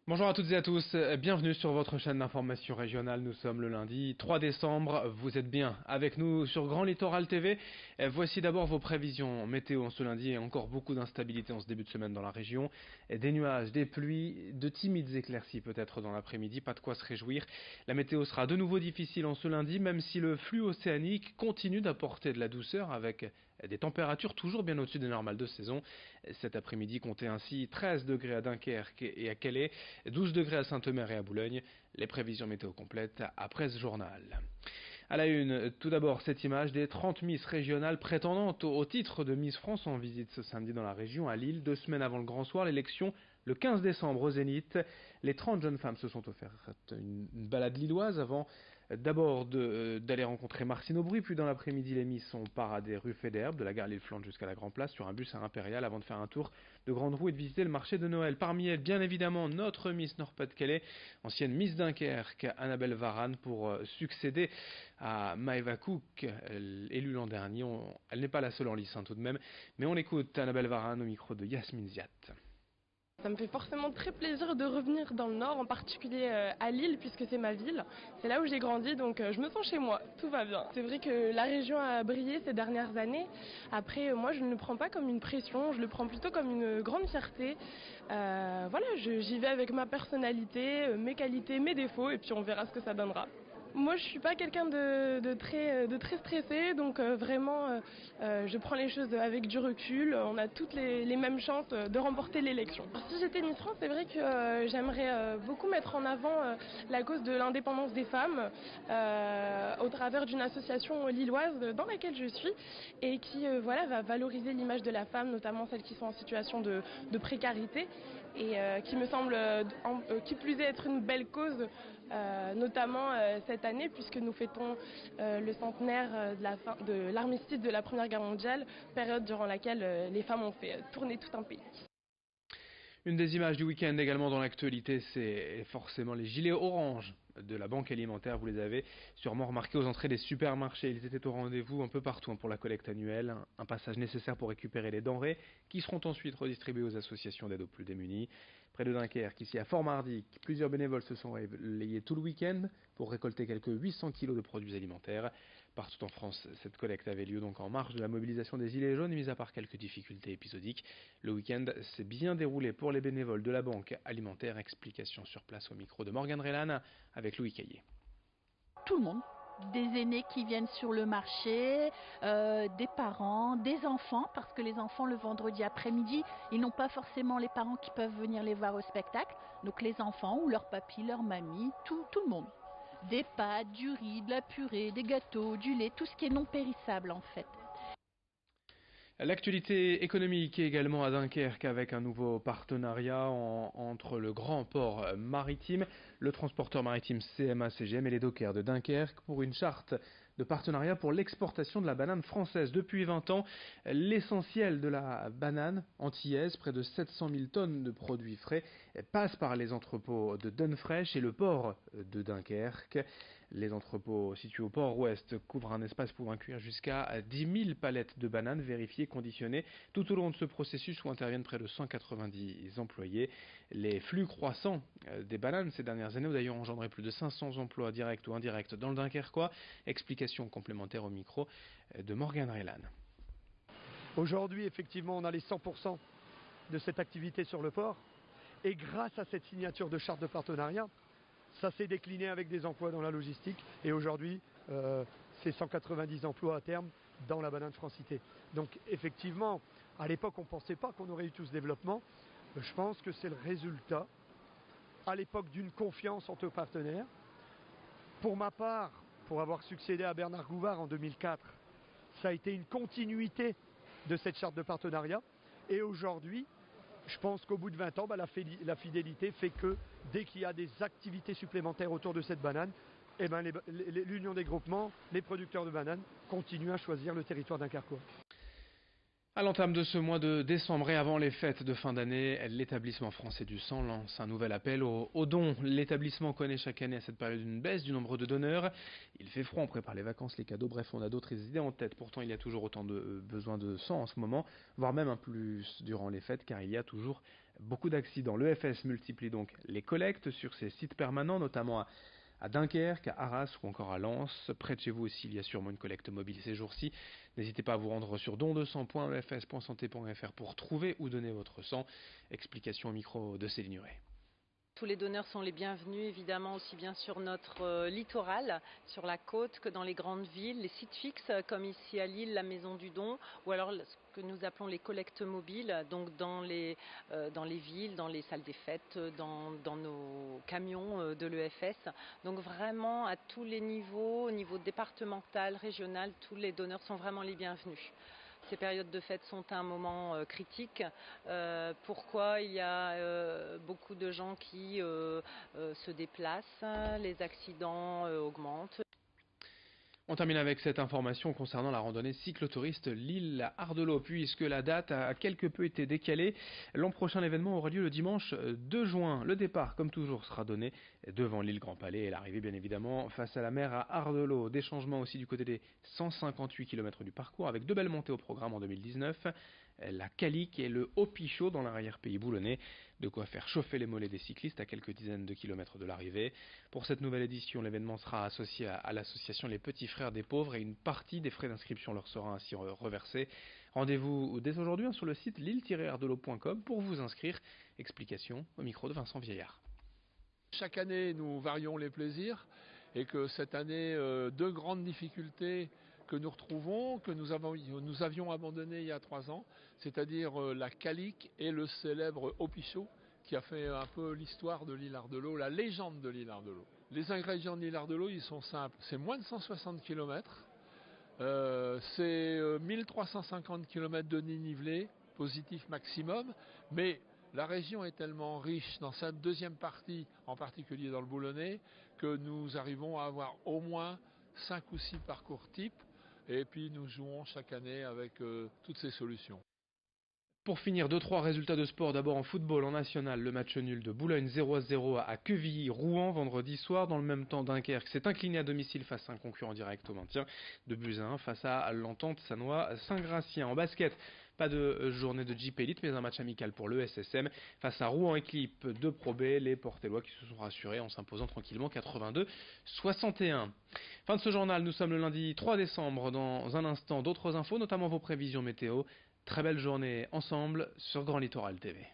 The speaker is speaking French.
Bonjour à toutes et à tous, bienvenue sur votre chaîne d'information régionale. Nous sommes le lundi 3 décembre, vous êtes bien avec nous sur Grand Littoral TV. Voici d'abord vos prévisions météo en ce lundi et encore beaucoup d'instabilité en ce début de semaine dans la région. Des nuages, des pluies, de timides éclaircies peut-être dans l'après-midi, pas de quoi se réjouir. La météo sera de nouveau difficile en ce lundi, même si le flux océanique continue d'apporter de la douceur avec des températures toujours bien au-dessus des normales de saison. Cet après-midi, comptez ainsi 13 degrés à Dunkerque et à Calais, 12 degrés à Saint-Omer et à Boulogne. Les prévisions météo complètes après ce journal. À la une, tout d'abord cette image des 30 Miss régionales prétendantes au titre de Miss France en visite ce samedi dans la région à Lille, 2 semaines avant le grand soir, l'élection le 15 décembre au Zénith. Les 30 jeunes femmes se sont offertes une balade lilloise avant d'abord d'aller rencontrer Martine Aubry, puis dans l'après-midi les Miss ont paradé rue Fédère, de la gare Lille-Flandre jusqu'à la Grand Place sur un bus à Impérial avant de faire un tour de Grande Roue et de visiter le marché de Noël. Parmi elles, bien évidemment, notre Miss Nord-Pas-de-Calais, ancienne Miss Dunkerque, Annabelle Varane, pour succéder à Maëva Cook, élue l'an dernier. Elle n'est pas la seule en lice tout de même, mais on écoute Annabelle Varane au micro de Yasmine Ziat. Ça me fait forcément très plaisir de revenir dans le Nord, en particulier à Lille, puisque c'est ma ville. C'est là où j'ai grandi, donc je me sens chez moi, tout va bien. C'est vrai que la région a brillé ces dernières années. Après, moi, je ne le prends pas comme une pression, je le prends plutôt comme une grande fierté. Voilà, j'y vais avec ma personnalité, mes qualités, mes défauts, et puis on verra ce que ça donnera. Moi, je suis pas quelqu'un de très stressé, donc vraiment, je prends les choses avec du recul. On a toutes les mêmes chances de remporter l'élection. Si j'étais Miss France, c'est vrai que j'aimerais beaucoup mettre en avant la cause de l'indépendance des femmes au travers d'une association lilloise dans laquelle je suis et qui voilà, va valoriser l'image de la femme, notamment celles qui sont en situation de précarité et qui me semble qui plus est être une belle cause, notamment cette année puisque nous fêtons le centenaire de l'armistice de la Première Guerre mondiale, période durant laquelle les femmes ont fait tourner tout un pays. Une des images du week-end également dans l'actualité, c'est forcément les gilets orange de la banque alimentaire. Vous les avez sûrement remarqués aux entrées des supermarchés. Ils étaient au rendez-vous un peu partout pour la collecte annuelle. Un passage nécessaire pour récupérer les denrées qui seront ensuite redistribuées aux associations d'aide aux plus démunis. Près de Dunkerque, ici à Fort-Mardy, plusieurs bénévoles se sont relayés tout le week-end pour récolter quelques 800 kilos de produits alimentaires. Partout en France, cette collecte avait lieu donc en marge de la mobilisation des Gilets jaunes, mis à part quelques difficultés épisodiques. Le week-end s'est bien déroulé pour les bénévoles de la banque alimentaire. Explication sur place au micro de Morgane Rélan avec Louis Caillé. Tout le monde. Des aînés qui viennent sur le marché, des parents, des enfants, parce que les enfants le vendredi après-midi, ils n'ont pas forcément les parents qui peuvent venir les voir au spectacle, donc les enfants ou leur papy, leur mamie, tout le monde. Des pâtes, du riz, de la purée, des gâteaux, du lait, tout ce qui est non périssable en fait. L'actualité économique est également à Dunkerque avec un nouveau partenariat entre le grand port maritime, le transporteur maritime CMA-CGM et les dockers de Dunkerque pour une charte de partenariat pour l'exportation de la banane française. Depuis 20 ans, l'essentiel de la banane antillaise, près de 700 000 tonnes de produits frais, passe par les entrepôts de Dunfresh et le port de Dunkerque. Les entrepôts situés au port ouest couvrent un espace pouvant accueillir jusqu'à 10 000 palettes de bananes vérifiées, conditionnées tout au long de ce processus où interviennent près de 190 employés. Les flux croissants des bananes ces dernières années ont d'ailleurs engendré plus de 500 emplois directs ou indirects dans le Dunkerquois. Explication complémentaire au micro de Morgane Rélan. Aujourd'hui, effectivement, on a les 100% de cette activité sur le port. Et grâce à cette signature de charte de partenariat, ça s'est décliné avec des emplois dans la logistique. Et aujourd'hui, c'est 190 emplois à terme dans la banane francité. Donc effectivement, à l'époque, on ne pensait pas qu'on aurait eu tout ce développement. Je pense que c'est le résultat, à l'époque, d'une confiance entre partenaires. Pour ma part, pour avoir succédé à Bernard Gouvard en 2004, ça a été une continuité de cette charte de partenariat. Et aujourd'hui, je pense qu'au bout de 20 ans, la fidélité fait que dès qu'il y a des activités supplémentaires autour de cette banane, l'union des groupements, les producteurs de bananes continuent à choisir le territoire dunkerquois. À l'entame de ce mois de décembre et avant les fêtes de fin d'année, l'établissement français du sang lance un nouvel appel aux dons. L'établissement connaît chaque année à cette période une baisse du nombre de donneurs. Il fait froid, on prépare les vacances, les cadeaux, bref, on a d'autres idées en tête. Pourtant, il y a toujours autant de besoin de sang en ce moment, voire même un plus durant les fêtes, car il y a toujours Beaucoup d'accidents. L'EFS multiplie donc les collectes sur ses sites permanents, notamment à Dunkerque, à Arras ou encore à Lens. Près de chez vous aussi, il y a sûrement une collecte mobile ces jours-ci. N'hésitez pas à vous rendre sur don200.efs.santé.fr pour trouver ou donner votre sang. Explication au micro de Céline Huret. Tous les donneurs sont les bienvenus, évidemment, aussi bien sur notre littoral, sur la côte, que dans les grandes villes, les sites fixes, comme ici à Lille, la Maison du Don, ou alors ce que nous appelons les collectes mobiles, donc dans les villes, dans les salles des fêtes, dans nos camions de l'EFS. Donc vraiment, à tous les niveaux, au niveau départemental, régional, tous les donneurs sont vraiment les bienvenus. Ces périodes de fête sont un moment critique. Pourquoi il y a beaucoup de gens qui se déplacent, les accidents augmentent. On termine avec cette information concernant la randonnée cyclotouriste Lille-Ardelot, puisque la date a quelque peu été décalée. L'an prochain, l'événement aura lieu le dimanche 2 juin. Le départ, comme toujours, sera donné devant l'île Grand Palais et l'arrivée, bien évidemment, face à la mer à Ardelot. Des changements aussi du côté des 158 km du parcours, avec 2 belles montées au programme en 2019. La Calique et le Haut-Pichot dans l'arrière-pays boulonnais. De quoi faire chauffer les mollets des cyclistes à quelques dizaines de kilomètres de l'arrivée. Pour cette nouvelle édition, l'événement sera associé à l'association Les Petits Frères des Pauvres et une partie des frais d'inscription leur sera ainsi reversée. Rendez-vous dès aujourd'hui sur le site lille-ardelot.com pour vous inscrire. Explication au micro de Vincent Vieillard. Chaque année, nous varions les plaisirs et que cette année, 2 grandes difficultés que nous retrouvons, que nous avions abandonné il y a 3 ans, c'est-à-dire la Calique et le célèbre Haut-Pichot, qui a fait un peu l'histoire de l'île Ardelot, la légende de l'île Ardelot. Les ingrédients de l'île Ardelot, ils sont simples. C'est moins de 160 km, c'est 1350 km de dénivelé, positif maximum, mais la région est tellement riche dans sa deuxième partie, en particulier dans le Boulonnais, que nous arrivons à avoir au moins 5 ou 6 parcours types. Et puis nous jouons chaque année avec toutes ces solutions. Pour finir, 2-3 résultats de sport. D'abord en football, en national, le match nul de Boulogne 0-0 à Quevilly-Rouen vendredi soir. Dans le même temps, Dunkerque s'est incliné à domicile face à un concurrent direct au maintien de Buzyn face à l'Entente Sannois-Saint-Gratien. En basket, pas de journée de Jeep Elite, mais un match amical pour le SSM face à Rouen Équipe de Pro B. Les Portellois qui se sont rassurés en s'imposant tranquillement 82-61. Fin de ce journal, nous sommes le lundi 3 décembre. Dans un instant, d'autres infos, notamment vos prévisions météo. Très belle journée ensemble sur Grand Littoral TV.